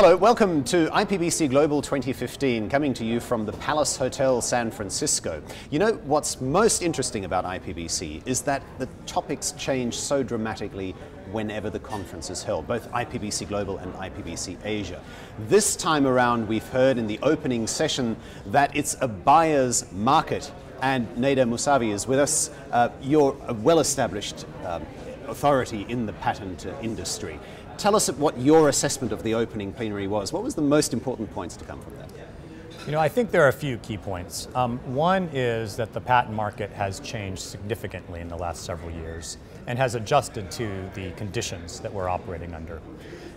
Hello, welcome to IPBC Global 2015, coming to you from the Palace Hotel San Francisco. You know, what's most interesting about IPBC is that the topics change so dramatically whenever the conference is held, both IPBC Global and IPBC Asia. This time around, we've heard in the opening session that it's a buyer's market, and Nader Mousavi is with us. You're a well-established authority in the patent industry. Tell us what your assessment of the opening plenary was. What was the most important points to come from that? You know, I think there are a few key points. One is that the patent market has changed significantly in the last several years and has adjusted to the conditions that we're operating under.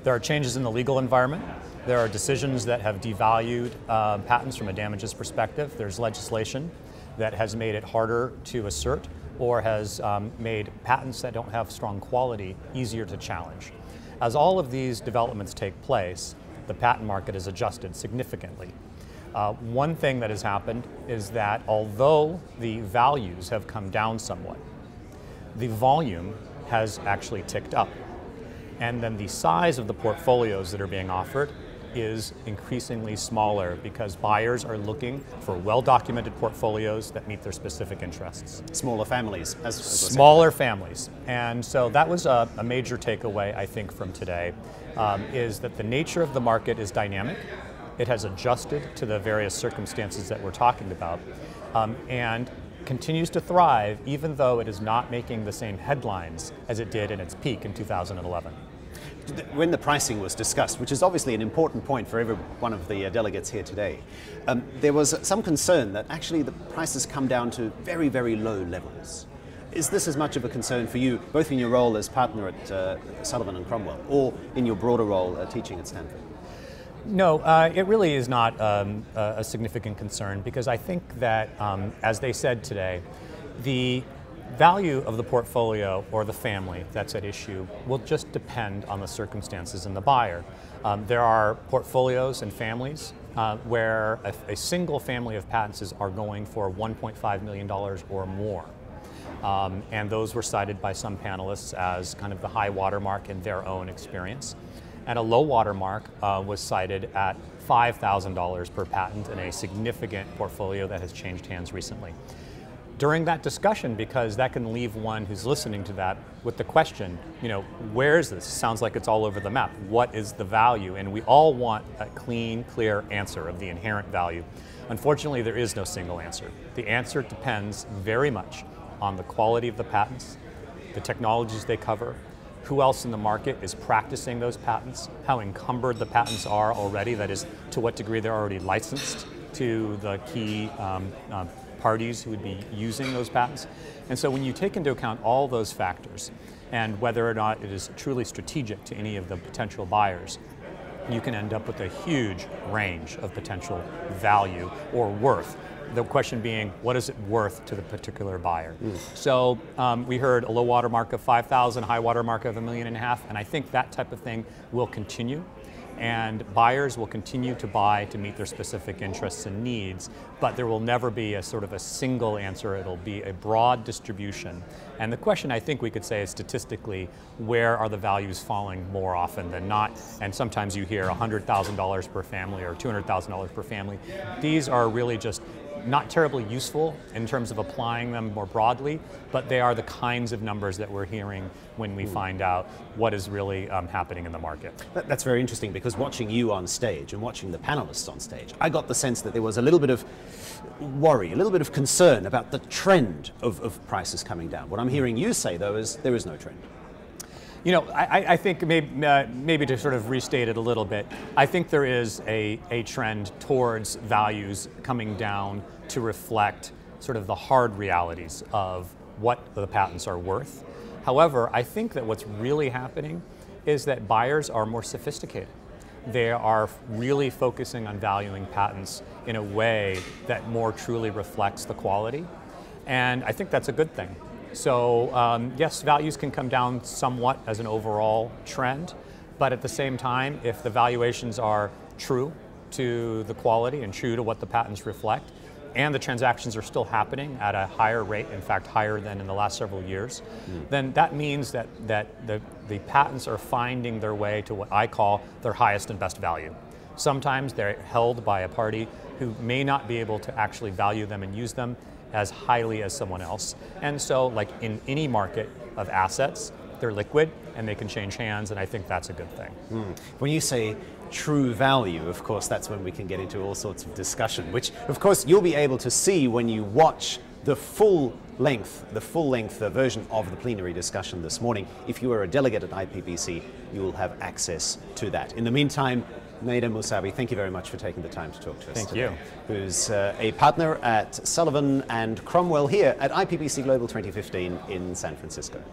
There are changes in the legal environment. There are decisions that have devalued patents from a damages perspective. There's legislation that has made it harder to assert or has made patents that don't have strong quality easier to challenge. As all of these developments take place, the patent market has adjusted significantly. One thing that has happened is that although the values have come down somewhat, the volume has actually ticked up. And then the size of the portfolios that are being offered is increasingly smaller because buyers are looking for well-documented portfolios that meet their specific interests. Smaller families. Smaller families. And so that was a major takeaway, I think, from today, is that the nature of the market is dynamic. It has adjusted to the various circumstances that we're talking about and continues to thrive even though it is not making the same headlines as it did in its peak in 2011. When the pricing was discussed, which is obviously an important point for every one of the delegates here today, there was some concern that actually the prices come down to very, very low levels. Is this as much of a concern for you, both in your role as partner at Sullivan & Cromwell or in your broader role teaching at Stanford? No, it really is not a significant concern because I think that, as they said today, the value of the portfolio or the family that's at issue will just depend on the circumstances and the buyer. There are portfolios and families where a single family of patents are going for $1.5 million or more. And those were cited by some panelists as kind of the high watermark in their own experience. And a low watermark was cited at $5,000 per patent in a significant portfolio that has changed hands recently. During that discussion, because that can leave one who's listening to that with the question, you know, where is this? Sounds like it's all over the map. What is the value? And we all want a clean, clear answer of the inherent value. Unfortunately, there is no single answer. The answer depends very much on the quality of the patents, the technologies they cover, who else in the market is practicing those patents, how encumbered the patents are already, that is, to what degree they're already licensed to the key parties who would be using those patents. And so when you take into account all those factors and whether or not it is truly strategic to any of the potential buyers, you can end up with a huge range of potential value or worth. The question being, what is it worth to the particular buyer? So we heard a low water mark of 5,000, high water mark of $1.5 million, and I think that type of thing will continue. And buyers will continue to buy to meet their specific interests and needs, but there will never be a sort of a single answer. It'll be a broad distribution. And the question I think we could say is statistically, where are the values falling more often than not? And sometimes you hear $100,000 per family or $200,000 per family. These are really just not terribly useful in terms of applying them more broadly, but they are the kinds of numbers that we're hearing when we find out what is really happening in the market. That's very interesting because watching you on stage and watching the panelists on stage, I got the sense that there was a little bit of worry, a little bit of concern about the trend of prices coming down. What I'm hearing you say, though, is there is no trend. You know, I think maybe to sort of restate it a little bit, I think there is a trend towards values coming down to reflect sort of the hard realities of what the patents are worth. However, I think that what's really happening is that buyers are more sophisticated. They are really focusing on valuing patents in a way that more truly reflects the quality, and I think that's a good thing. So yes, values can come down somewhat as an overall trend, but at the same time, if the valuations are true to the quality and true to what the patents reflect, and the transactions are still happening at a higher rate, in fact higher than in the last several years, then that means that the patents are finding their way to what I call their highest and best value. Sometimes they're held by a party who may not be able to actually value them and use them as highly as someone else. And so, like in any market of assets, they're liquid and they can change hands, and I think that's a good thing. When you say true value, of course, that's when we can get into all sorts of discussion, which of course you'll be able to see when you watch the full length version of the plenary discussion this morning. If you are a delegate at IPBC, you will have access to that. In the meantime, Nader Mousavi, thank you very much for taking the time to talk to us Thank today. you. Who's a partner at Sullivan and Cromwell here at IPBC Global 2015 in San Francisco.